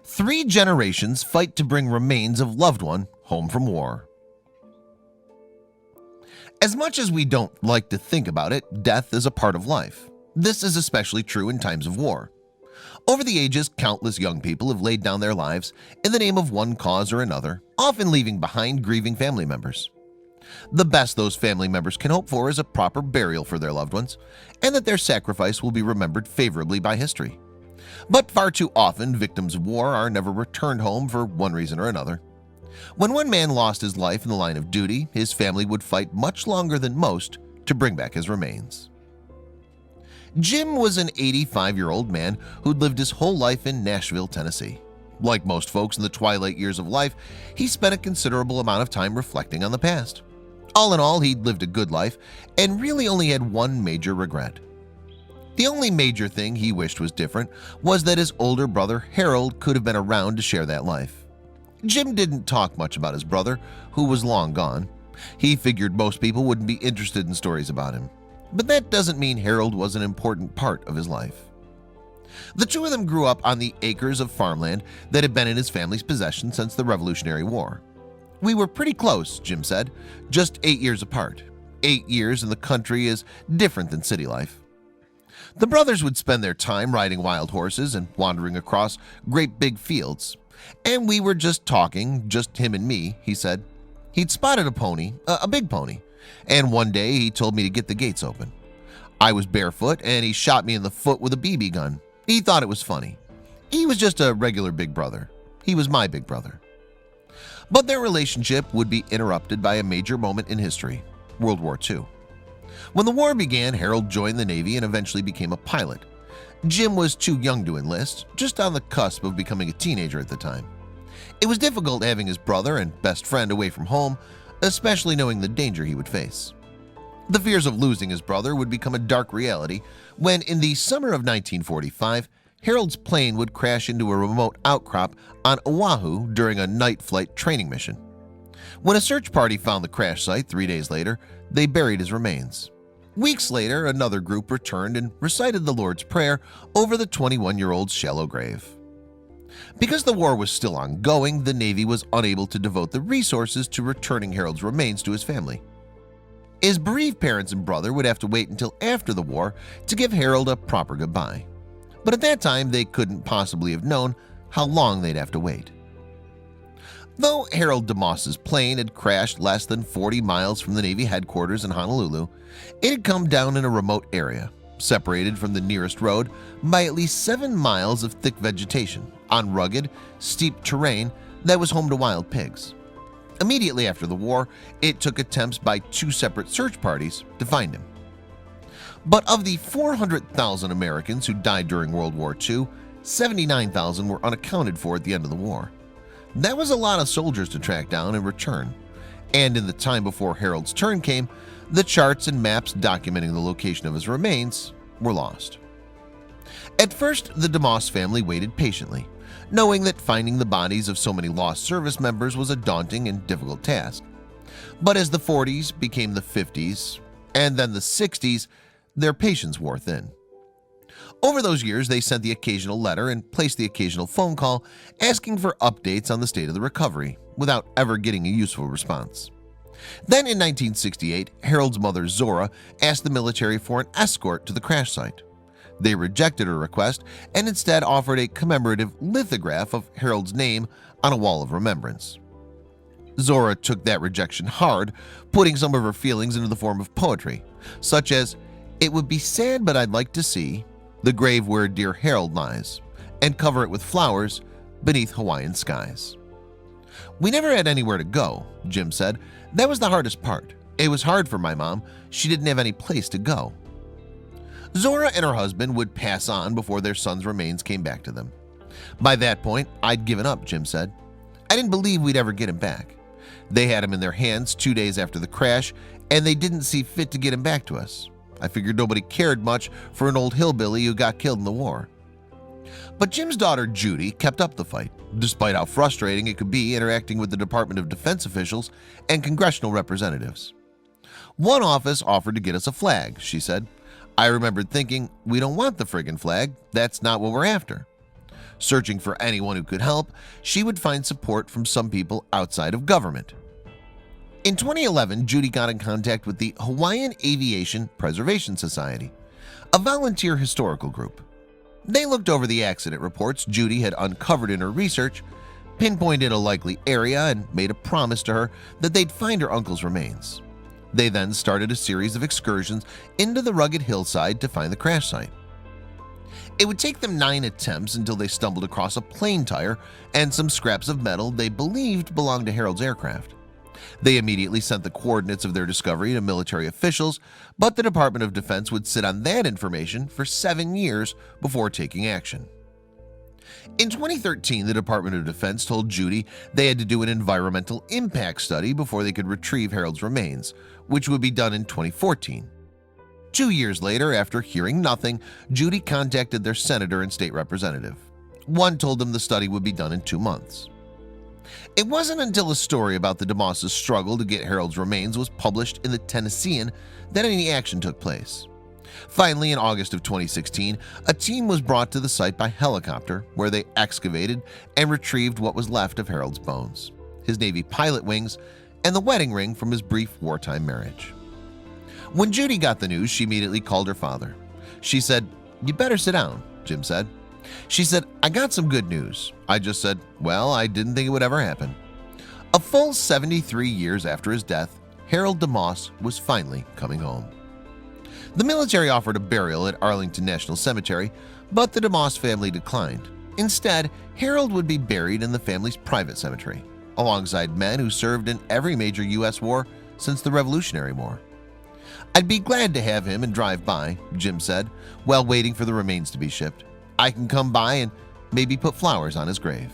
Three generations fight to bring remains of loved one home from war. As much as we don't like to think about it, death is a part of life. This is especially true in times of war. Over the ages, countless young people have laid down their lives in the name of one cause or another, often leaving behind grieving family members. The best those family members can hope for is a proper burial for their loved ones, and that their sacrifice will be remembered favorably by history. But far too often, victims of war are never returned home for one reason or another. When one man lost his life in the line of duty, his family would fight much longer than most to bring back his remains. Jim was an 85-year-old man who'd lived his whole life in Nashville, Tennessee. Like most folks in the twilight years of life, he spent a considerable amount of time reflecting on the past. All in all, he'd lived a good life and really only had one major regret. The only major thing he wished was different was that his older brother Harold could have been around to share that life. Jim didn't talk much about his brother, who was long gone. He figured most people wouldn't be interested in stories about him. But that doesn't mean Harold was an important part of his life. The two of them grew up on the acres of farmland that had been in his family's possession since the Revolutionary War. "We were pretty close," Jim said, "just 8 years apart. 8 years in the country is different than city life." The brothers would spend their time riding wild horses and wandering across great big fields. "And we were just talking, just him and me," he said. "He'd spotted a pony, a big pony, and one day he told me to get the gates open. I was barefoot and he shot me in the foot with a BB gun. He thought it was funny. He was just a regular big brother. He was my big brother." But their relationship would be interrupted by a major moment in history, World War II. When the war began, Harold joined the Navy and eventually became a pilot. Jim was too young to enlist, just on the cusp of becoming a teenager at the time. It was difficult having his brother and best friend away from home, especially knowing the danger he would face. The fears of losing his brother would become a dark reality when, in the summer of 1945, Harold's plane would crash into a remote outcrop on Oahu during a night flight training mission. When a search party found the crash site 3 days later, they buried his remains. Weeks later, another group returned and recited the Lord's Prayer over the 21-year-old's shallow grave. Because the war was still ongoing, the Navy was unable to devote the resources to returning Harold's remains to his family. His bereaved parents and brother would have to wait until after the war to give Harold a proper goodbye. But at that time, they couldn't possibly have known how long they'd have to wait. Though Harold DeMoss's plane had crashed less than 40 miles from the Navy headquarters in Honolulu, it had come down in a remote area, separated from the nearest road by at least 7 miles of thick vegetation on rugged, steep terrain that was home to wild pigs. Immediately after the war, it took attempts by 2 separate search parties to find him. But of the 400,000 Americans who died during World War II, 79,000 were unaccounted for at the end of the war. That was a lot of soldiers to track down and return, and in the time before Harold's turn came, the charts and maps documenting the location of his remains were lost. At first, the DeMoss family waited patiently, knowing that finding the bodies of so many lost service members was a daunting and difficult task. But as the 40s became the 50s and then the 60s, their patience wore thin. Over those years, they sent the occasional letter and placed the occasional phone call asking for updates on the state of the recovery without ever getting a useful response. Then in 1968, Harold's mother Zora asked the military for an escort to the crash site. They rejected her request and instead offered a commemorative lithograph of Harold's name on a wall of remembrance. Zora took that rejection hard, putting some of her feelings into the form of poetry, such as, "It would be sad, but I'd like to see the grave where dear Harold lies, and cover it with flowers beneath Hawaiian skies." "We never had anywhere to go," Jim said. "That was the hardest part. It was hard for my mom. She didn't have any place to go." Zora and her husband would pass on before their son's remains came back to them. "By that point, I'd given up," Jim said. "I didn't believe we'd ever get him back. They had him in their hands 2 days after the crash, and they didn't see fit to get him back to us. I figured nobody cared much for an old hillbilly who got killed in the war." But Jim's daughter Judy kept up the fight, despite how frustrating it could be interacting with the Department of Defense officials and congressional representatives. "One office offered to get us a flag," she said. "I remembered thinking, we don't want the friggin' flag. That's not what we're after." Searching for anyone who could help, she would find support from some people outside of government. In 2011, Judy got in contact with the Hawaiian Aviation Preservation Society, a volunteer historical group. They looked over the accident reports Judy had uncovered in her research, pinpointed a likely area, and made a promise to her that they'd find her uncle's remains. They then started a series of excursions into the rugged hillside to find the crash site. It would take them 9 attempts until they stumbled across a plane tire and some scraps of metal they believed belonged to Harold's aircraft. They immediately sent the coordinates of their discovery to military officials, but the Department of Defense would sit on that information for 7 years before taking action. In 2013, the Department of Defense told Judy they had to do an environmental impact study before they could retrieve Harold's remains, which would be done in 2014. 2 years later, after hearing nothing, Judy contacted their senator and state representative. One told them the study would be done in 2 months. It wasn't until a story about the DeMosses' struggle to get Harold's remains was published in the Tennessean that any action took place. Finally, in August of 2016, a team was brought to the site by helicopter, where they excavated and retrieved what was left of Harold's bones, his Navy pilot wings, and the wedding ring from his brief wartime marriage. When Judy got the news, she immediately called her father. She said, "You better sit down," Jim said. She said, "I got some good news." I just said, "Well, I didn't think it would ever happen." A full 73 years after his death, Harold DeMoss was finally coming home. The military offered a burial at Arlington National Cemetery, but the DeMoss family declined. Instead, Harold would be buried in the family's private cemetery, alongside men who served in every major U.S. war since the Revolutionary War. "I'd be glad to have him and drive by," Jim said, while waiting for the remains to be shipped. "I can come by and maybe put flowers on his grave."